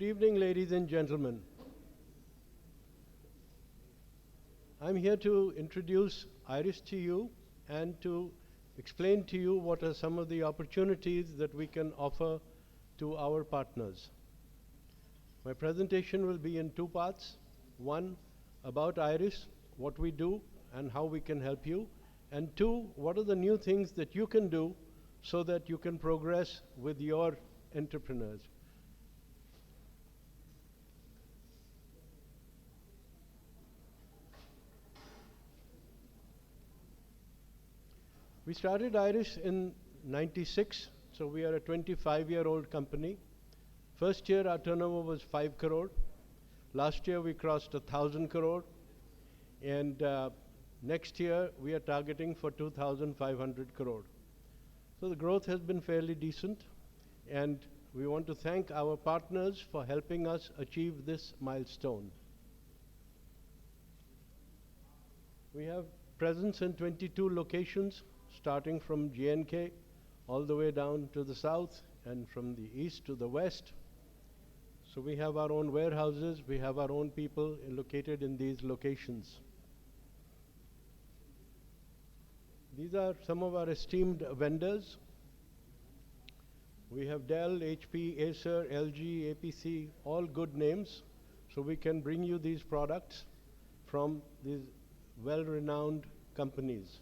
Good evening, ladies and gentlemen. I'm here to introduce Iris to you and to explain to you what are some of the opportunities that we can offer to our partners. My presentation will be in two parts. One, about Iris, what we do and how we can help you. And two, what are the new things that you can do so that you can progress with your entrepreneurs. We started Iris in '96, so we are a 25-year-old company. First year our turnover was 5 crore. Last year we crossed 1,000 crore. And next year we are targeting for 2,500 crore. So the growth has been fairly decent. And we want to thank our partners for helping us achieve this milestone. We have presence in 22 locations, starting from J&K all the way down to the south and from the east to the west. So we have our own warehouses, we have our own people located in these locations. These are some of our esteemed vendors. We have Dell, HP, Acer, LG, APC, all good names. So we can bring you these products from these well-renowned companies.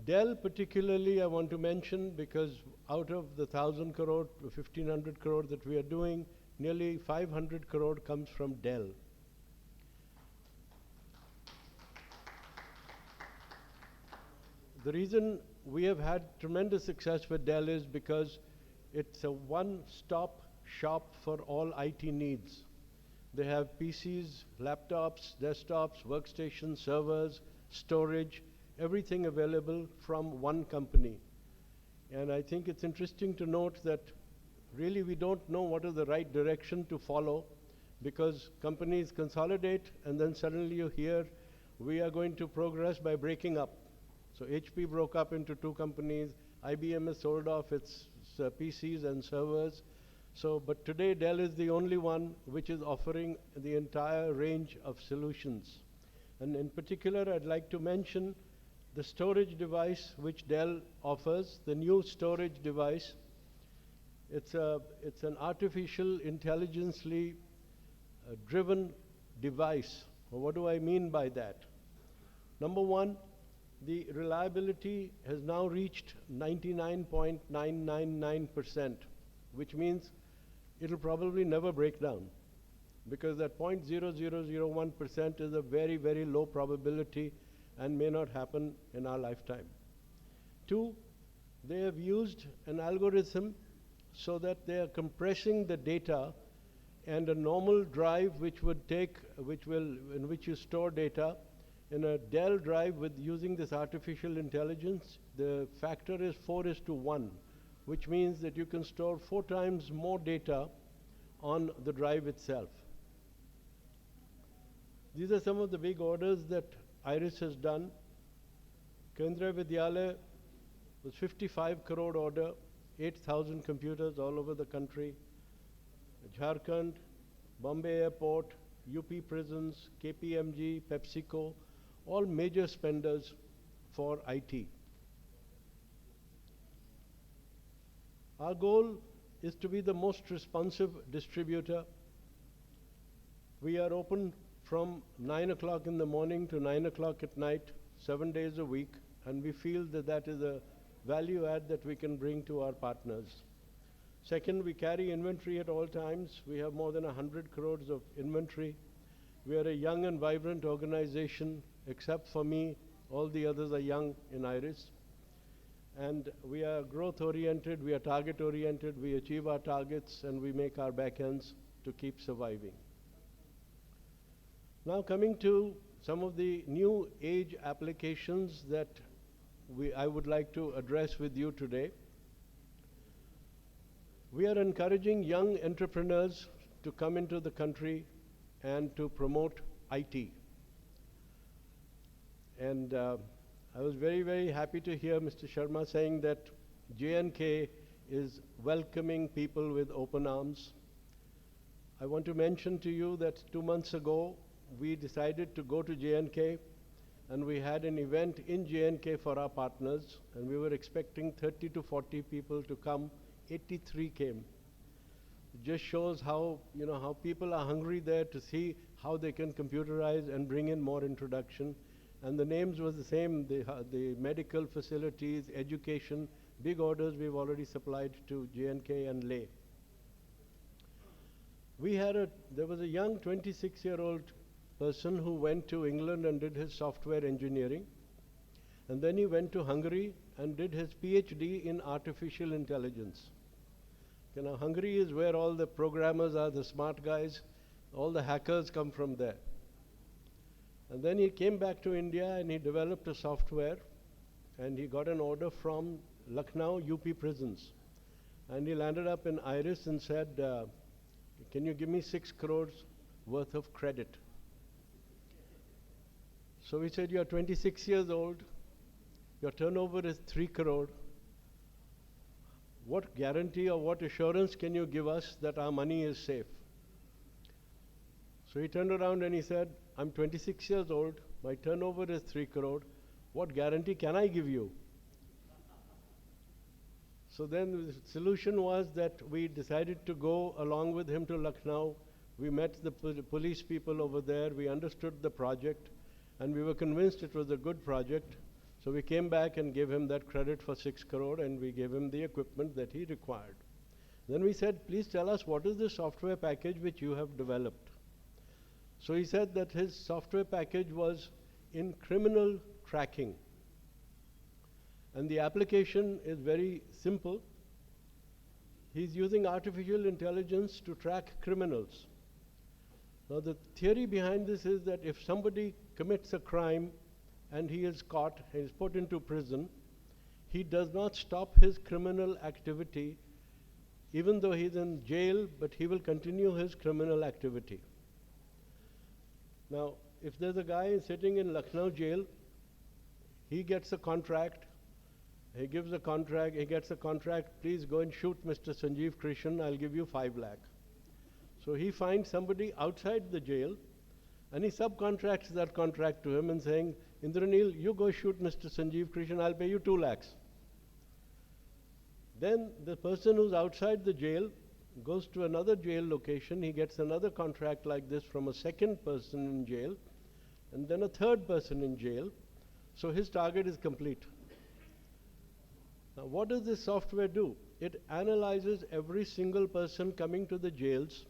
Dell particularly I want to mention because out of the 1,000 crore to 1,500 crore that we are doing, nearly 500 crore comes from Dell. The reason we have had tremendous success with Dell is because it's a one-stop shop for all IT needs. They have PCs, laptops, desktops, workstations, servers, storage, everything available from one company. And I think it's interesting to note that really we don't know what is the right direction to follow because companies consolidate and then suddenly you hear we are going to progress by breaking up. So HP broke up into two companies, IBM has sold off its PCs and servers. But today Dell is the only one which is offering the entire range of solutions. And in particular, I'd like to mention the storage device which Dell offers, the new storage device. It's an artificial intelligently driven device. Well, what do I mean by that? Number one, the reliability has now reached 99.999%, which means it'll probably never break down because that 0.0001% is a very, very low probability and may not happen in our lifetime. Two, they have used an algorithm so that they are compressing the data, and a normal drive in which you store data, in a Dell drive with using this artificial intelligence, the factor is 4:1, which means that you can store 4 times more data on the drive itself. These are some of the big orders that Iris has done. Kendra Vidyalaya was 55 crore order, 8,000 computers all over the country. Jharkhand, Bombay Airport, UP Prisons, KPMG, PepsiCo, all major spenders for IT. Our goal is to be the most responsive distributor. We are open from 9 o'clock in the morning to 9 o'clock at night, 7 days a week, and we feel that that is a value add that we can bring to our partners. Second, we carry inventory at all times. We have more than 100 crores of inventory. We are a young and vibrant organization. Except for me, all the others are young in Iris. And we are growth-oriented, we are target-oriented, we achieve our targets, and we make our back ends to keep surviving. Now coming to some of the new age applications that I would like to address with you today. We are encouraging young entrepreneurs to come into the country and to promote IT. And I was very, very happy to hear Mr. Sharma saying that J&K is welcoming people with open arms. I want to mention to you that 2 months ago, we decided to go to J&K, and we had an event in J&K for our partners, and we were expecting 30 to 40 people to come. 83 came. It just shows how, how people are hungry there to see how they can computerize and bring in more introduction. And the names was the same, the medical facilities, education, big orders we've already supplied to J&K and Leh. There was a young 26-year-old person who went to England and did his software engineering. And then he went to Hungary and did his PhD in artificial intelligence. Hungary is where all the programmers are, the smart guys, all the hackers come from there. And then he came back to India and he developed a software, and he got an order from Lucknow UP prisons. And he landed up in Iris and said, can you give me 6 crores worth of credit? So we said, you're 26 years old, your turnover is 3 crore. What guarantee or what assurance can you give us that our money is safe? So he turned around and he said, I'm 26 years old, my turnover is 3 crore, what guarantee can I give you? So then the solution was that we decided to go along with him to Lucknow. We met the police people over there, we understood the project, and we were convinced it was a good project. So we came back and gave him that credit for 6 crore, and we gave him the equipment that he required. Then we said, please tell us, what is the software package which you have developed? So he said that his software package was in criminal tracking. And the application is very simple. He's using artificial intelligence to track criminals. Now the theory behind this is that if somebody commits a crime and he is caught, he is put into prison, he does not stop his criminal activity even though he's in jail, but he will continue his criminal activity. Now, if there's a guy sitting in Lucknow jail, he gets a contract, he gets a contract, please go and shoot Mr. Sanjiv Krishen, I'll give you 5 lakh. So he finds somebody outside the jail, and he subcontracts that contract to him and saying, Indranil, you go shoot Mr. Sanjiv Krishen, I'll pay you 2 lakhs. Then the person who's outside the jail goes to another jail location, he gets another contract like this from a second person in jail, and then a third person in jail, so his target is complete. Now what does this software do? It analyzes every single person coming to the jails,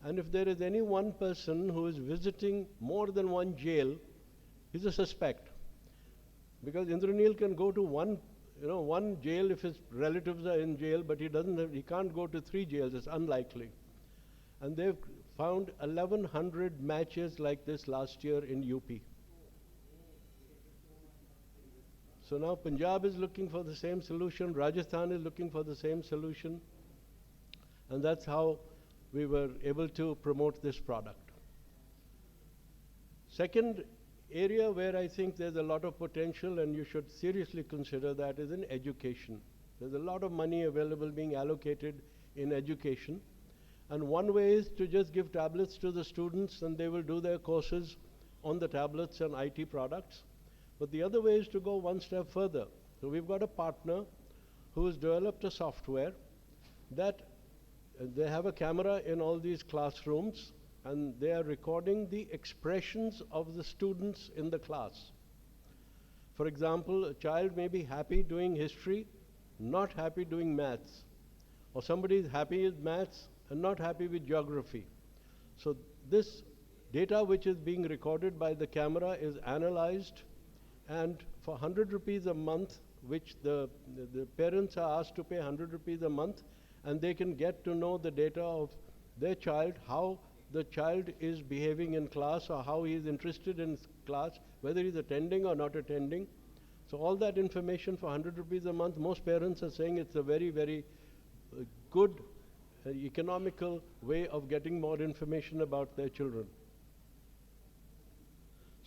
and if there is any one person who is visiting more than one jail, he's a suspect. Because Indranil can go to one jail if his relatives are in jail, but he can't go to 3 jails, it's unlikely. And they've found 1,100 matches like this last year in UP. So now Punjab is looking for the same solution, Rajasthan is looking for the same solution, and that's how we were able to promote this product. Second area where I think there's a lot of potential and you should seriously consider that is in education. There's a lot of money available being allocated in education, and one way is to just give tablets to the students and they will do their courses on the tablets and IT products. But the other way is to go one step further. So we've got a partner who has developed a software that they have a camera in all these classrooms and they are recording the expressions of the students in the class. For example, a child may be happy doing history, not happy doing maths. Or somebody is happy with maths and not happy with geography. So this data which is being recorded by the camera is analyzed, and for 100 rupees a month, which the parents are asked to pay 100 rupees a month, and they can get to know the data of their child, how the child is behaving in class or how he is interested in class, whether he's attending or not attending. So all that information for 100 rupees a month, most parents are saying it's a very, very good, economical way of getting more information about their children.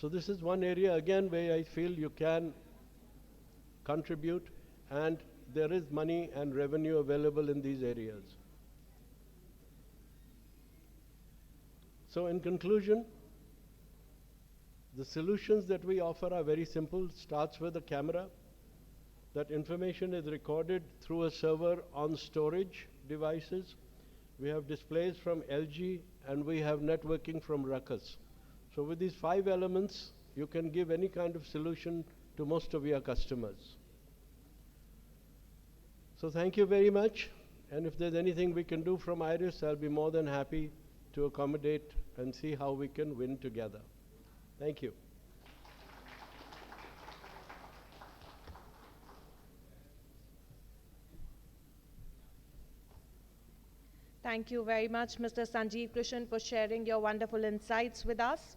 So this is one area again where I feel you can contribute and there is money and revenue available in these areas. So in conclusion, the solutions that we offer are very simple. Starts with a camera. That information is recorded through a server on storage devices. We have displays from LG, and we have networking from Ruckus. So with these 5 elements, you can give any kind of solution to most of your customers. So thank you very much. And if there's anything we can do from IRIS, I'll be more than happy to accommodate and see how we can win together. Thank you. Thank you very much, Mr. Sanjiv Krishen, for sharing your wonderful insights with us.